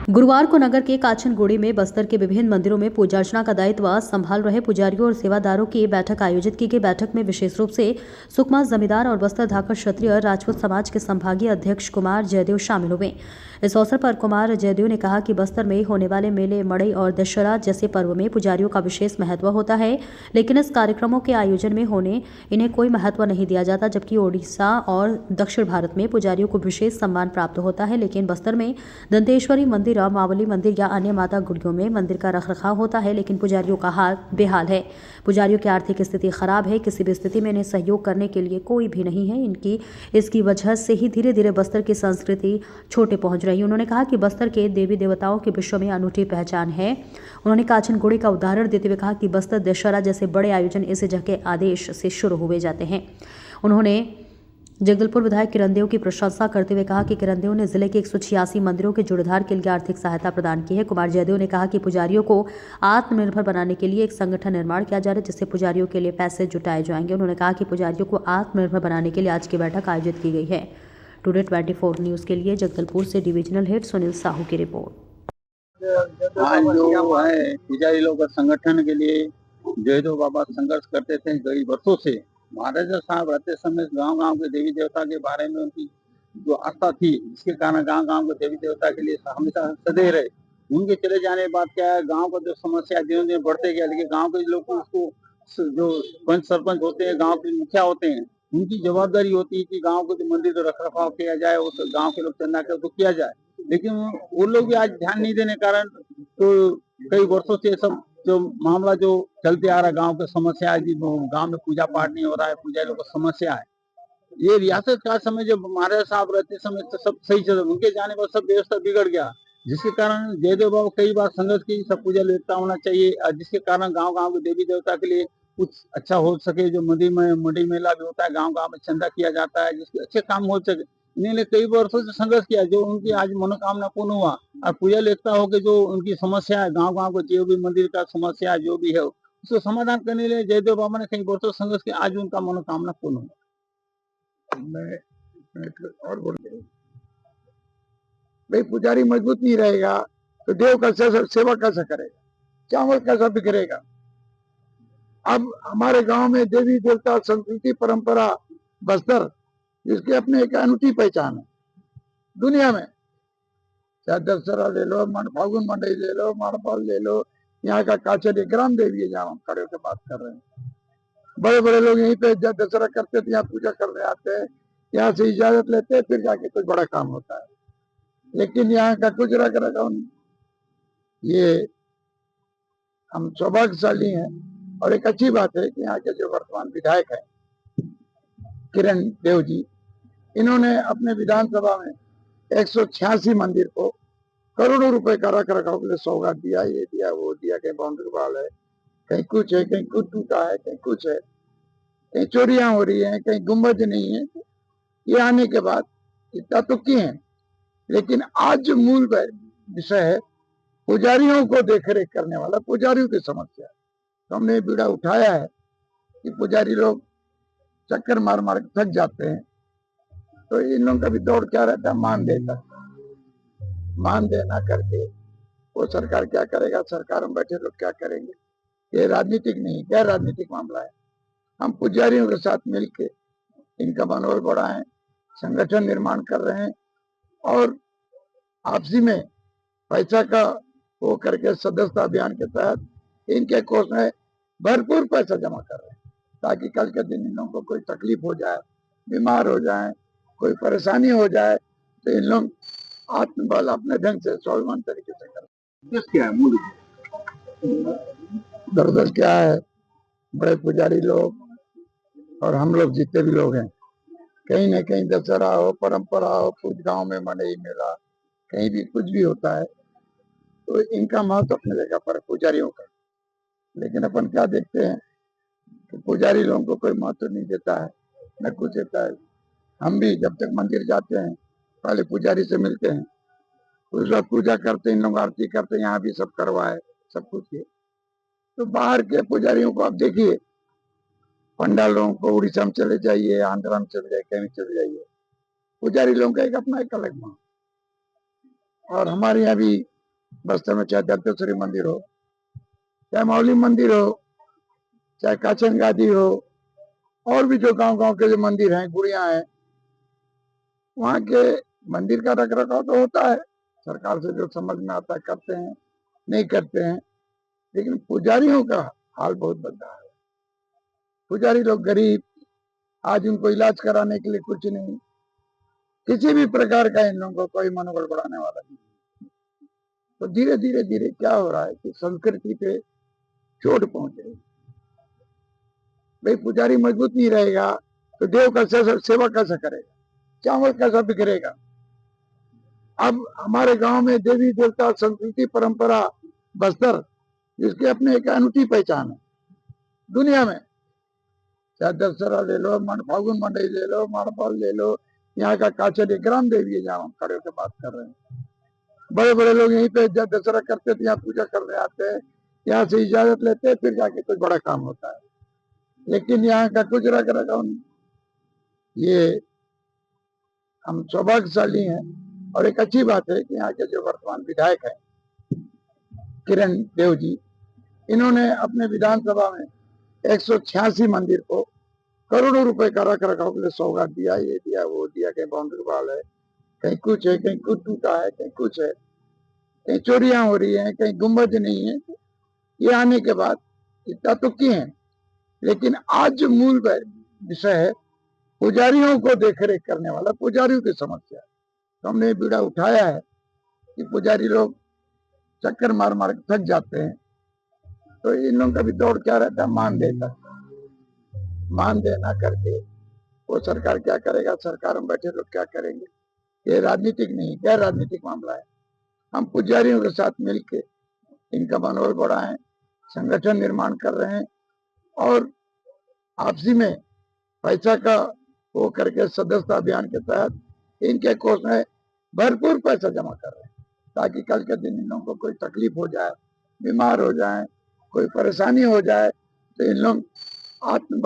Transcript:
गुरुवार को नगर के काछनगुड़ी में बस्तर के विभिन्न मंदिरों में पूजा अर्चना का दायित्व संभाल रहे पुजारियों और सेवादारों की बैठक आयोजित की गई। बैठक में विशेष रूप से सुकमा जमींदार और बस्तर धाकर क्षत्रिय राजपूत समाज के संभागीय अध्यक्ष कुमार जयदेव शामिल हुए। इस अवसर पर कुमार जयदेव ने कहा कि बस्तर में होने वाले मेले, मड़ई और दशहरा जैसे पर्व में पुजारियों का विशेष महत्व होता है, लेकिन इस कार्यक्रमों के आयोजन में होने इन्हें कोई महत्व नहीं दिया जाता। जबकि ओडिशा और दक्षिण भारत में पुजारियों को विशेष सम्मान प्राप्त होता है, लेकिन बस्तर में दंतेश्वरी मंदिर, मावली मंदिर या अन्य माता गुड़ियों में मंदिर का रखरखाव होता है, लेकिन पुजारियों का हाल बेहाल है। पुजारियों की आर्थिक स्थिति खराब है। किसी भी स्थिति में इन्हें सहयोग करने के लिए कोई भी नहीं है। इसकी वजह से ही धीरे धीरे बस्तर की संस्कृति छोटे पहुंच रही है। उन्होंने कहा कि बस्तर के देवी देवताओं के विश्व में अनूठी पहचान है। उन्होंने काछनगुड़ी का उदाहरण देते हुए कहा कि बस्तर दशहरा जैसे बड़े आयोजन इस जगह के आदेश से शुरू हुए जाते हैं। उन्होंने जगदलपुर विधायक किरणदेव की प्रशंसा करते हुए कहा कि किरणदेव ने जिले के 186 मंदिरों के जीर्णोद्धार के लिए आर्थिक सहायता प्रदान की है। कुमार जयदेव ने कहा कि पुजारियों को आत्मनिर्भर बनाने के लिए एक संगठन निर्माण किया जा रहा है, जिससे पुजारियों के लिए पैसे जुटाए जाएंगे। उन्होंने कहा कि पुजारियों को आत्मनिर्भर बनाने के लिए आज की बैठक आयोजित की गई है। टुडे 24 न्यूज़ के लिए जगदलपुर से डिविजनल हेड सुनील साहू की रिपोर्ट। आज जो है पुजारी लोग का संगठन के लिए जयदेव बाबा संघर्ष करते थे कई वर्षों से। महाराजा साहब रहते समय गांव-गांव के देवी देवता के बारे में उनकी जो आस्था थी, जिसके कारण गांव-गांव के देवी देवता के लिए हमेशा सदैव रहे। उनके चले जाने के बाद क्या है, गांव का जो समस्या दिन-दिन बढ़ते गया, लेकिन गांव के लोग उसको जो पंच सरपंच होते हैं, गांव के मुखिया होते हैं, उनकी जवाबदारी होती है कि गांव को जो मंदिर का रखरखाव किया जाए, उस गांव के लोग चंदा कर तो किया जाए। लेकिन वो लोग भी आज ध्यान नहीं देने कारण तो कई वर्षों से सब जो मामला जो चलते आ रहा है, गांव की समस्या है, गांव में पूजा पाठ नहीं हो रहा है, पुजारी लोग का समस्या है। ये रियासत का समय जब महाराजा साहब रहते समय तो सब सही चल, उनके जाने पर सब व्यवस्था बिगड़ गया, जिसके कारण जयदेव बाबू कई बार संघर्ष की सब पूजा एकता होना चाहिए, जिसके कारण गांव-गांव के देवी देवता के लिए कुछ अच्छा हो सके। जो मंदिर में मंडी मेला भी होता है, गांव-गांव में चंदा किया जाता है, जिसके अच्छे काम हो सके। इन्होंने कई वर्षों से संघर्ष किया, जो उनकी आज मनोकामना पूर्ण हुआ। और पूजा एकता हो के जो उनकी समस्या है, गांव-गांव को जो भी मंदिर का समस्या जो भी है, उसको समाधान करने के लिए जयदेव बाबा ने कई वर्षों संघर्ष किया, आज उनका मनोकामना पूर्ण हुआ। और बोल भाई, पुजारी मजबूत नहीं रहेगा तो देव का सेवा कैसे करेगा, चावल कैसा बिखरेगा। अब हमारे गांव में देवी देवता संस्कृति परंपरा बस्तर, जिसकी अपनी एक अनूठी पहचान है दुनिया में। चाहे दशहरा ले लो, फागुन मंडई ले लो, माड़पाल ले लो, यहाँ का काचरी ग्राम देवी है जहाँ हम खड़े होकर बात कर रहे हैं। बड़े बड़े लोग यहीं पे जब दशहरा करते थे यहाँ पूजा करने आते हैं, यहाँ से इजाजत लेते हैं, फिर जाके कुछ बड़ा काम होता है। लेकिन यहाँ का कुछ रखा ये हम सौभाग्यशाली हैं। और एक अच्छी बात है कि यहाँ के जो वर्तमान विधायक हैं किरण देव जी, इन्होंने अपने विधानसभा में 186 मंदिर को करोड़ों रुपए का रख रखाव के लिए सौगात दिया, ये दिया वो दिया। कहीं बाउंड्री वाल है, कहीं कुछ है, कहीं कुछ टूटा है, कहीं कुछ है, कहीं चोरियां हो रही हैं, कहीं गुम्बद नहीं है। ये आने के बाद इतना तो किए हैं, लेकिन आज जो मूल विषय है पुजारियों को देखरेख करने वाला, पुजारियों की समस्या, तो हमने बीड़ा उठाया है कि पुजारी लोग चक्कर मार मार के थक जाते हैं। तो इन लोगों का भी दौड़ क्या रहता है, मान देना करके वो सरकार क्या करेगा, सरकार में बैठे लोग क्या करेंगे। ये राजनीतिक नहीं, गैर राजनीतिक मामला है। हम पुजारियों के साथ मिलके इनका मनोबल बढ़ाएं, संगठन निर्माण कर रहे हैं और आपसी में पैसा का वो करके सदस्यता अभियान के तहत इनके कोष में भरपूर पैसा जमा कर रहे हैं, ताकि कल के दिन इन लोगों को कोई तकलीफ हो जाए, बीमार हो जाए, कोई परेशानी हो जाए, तो इन लोग आत्मबल अपने ढंग से स्वाभिमान तरीके से करें। क्या है मूल दरअसल क्या है, बड़े पुजारी लोग और हम लोग जितने भी लोग हैं, कहीं न कहीं दशहरा हो, परंपरा हो, कुछ गांव में मनाई मेला, कहीं भी कुछ भी होता है, तो इनका महत्व अपने जगह पर पुजारियों का। लेकिन अपन क्या देखते हैं कि पुजारी लोगों को कोई महत्व नहीं देता है, न कुछ देता है। हम भी जब तक मंदिर जाते हैं पहले पुजारी से मिलते हैं, उस वक्त पूजा करते हैं, इन लोग आरती करते हैं, यहाँ भी सब करवाए, सब कुछ किए। तो बाहर के पुजारियों को आप देखिए, पंडालों को उड़ीसा में चले जाइए, आंध्रा में चले जाइए, कहीं चले जाइए, पुजारी लोगों का एक अपना एक अलग मान। और हमारे यहाँ भी बस्तर में चाहे दत्तेश्वरी मंदिर हो, चाहे मौली मंदिर हो, चाहे काचन गादी हो, और भी जो गांव-गांव के जो मंदिर हैं, गुड़िया हैं, वहाँ के मंदिर का रख रखाव तो होता है, सरकार से जो समझ में आता है करते हैं, नहीं करते हैं, लेकिन पुजारियों का हाल बहुत बदला है। पुजारी लोग गरीब, आज उनको इलाज कराने के लिए कुछ नहीं, किसी भी प्रकार का इन लोगों को कोई मनोबल बढ़ाने वाला नहीं। तो धीरे धीरे धीरे क्या हो रहा है कि संस्कृति पे चोट पहुंच रही है। भाई पुजारी मजबूत नहीं रहेगा तो देव का सेवा कैसे करेगा, चावल कैसा बिखरेगा। अब हमारे गांव में देवी देवता संस्कृति परंपरा बस्तर, जिसकी अपनी एक अनूठी पहचान है दुनिया में, चाहे दशहरा ले लो, फागुन मंडई ले लो, माड़पाल ले लो, यहाँ का काचरी ग्राम देवी है जहाँ हम खड़े होकर बात कर रहे हैं। बड़े बड़े लोग यहीं पे जब दशहरा करते थे यहाँ पूजा करने आते हैं, यहाँ से इजाजत लेते हैं, फिर जाके कुछ बड़ा काम होता है, लेकिन यहाँ का कुछ रख रखाव नहीं। ये हम सौभाग्यशाली हैं और एक अच्छी बात है कि यहाँ के जो वर्तमान विधायक हैं किरण देव जी, इन्होंने अपने विधानसभा में 186 मंदिर को करोड़ों रुपए का रख रखाव के लिए सौगात दिया, ये दिया वो दिया, कहीं बाउंड्री वॉल है, कहीं कुछ है, कहीं कुछ टूटा है, कहीं कुछ है, कहीं चोरियां हो रही हैं, कहीं गुम्बद नहीं है। ये आने के बाद इतना तो किए हैं, लेकिन आज जो मूल विषय है पुजारियों को देखरेख करने वाला, पुजारियों की समस्या, तो हमने बीड़ा उठाया है कि पुजारी लोग चक्कर मार मार के थक जाते हैं, तो इन लोगों का भी दौड़ क्या रहता है, मान देना करके वो सरकार क्या करेगा, सरकार में बैठे लोग क्या करेंगे। ये राजनीतिक नहीं, गैर राजनीतिक मामला है। हम पुजारियों के साथ मिलके इनका मनोबल बढ़ाएं, संगठन निर्माण कर रहे हैं और आपसी में पैसा का वो करके सदस्यता अभियान के तहत इनके कोष में भरपूर पैसा जमा कर रहे हैं, ताकि कल के दिन इन लोगों को कोई तकलीफ हो जाए, बीमार हो जाए, कोई परेशानी हो जाए, तो इन लोग आत्म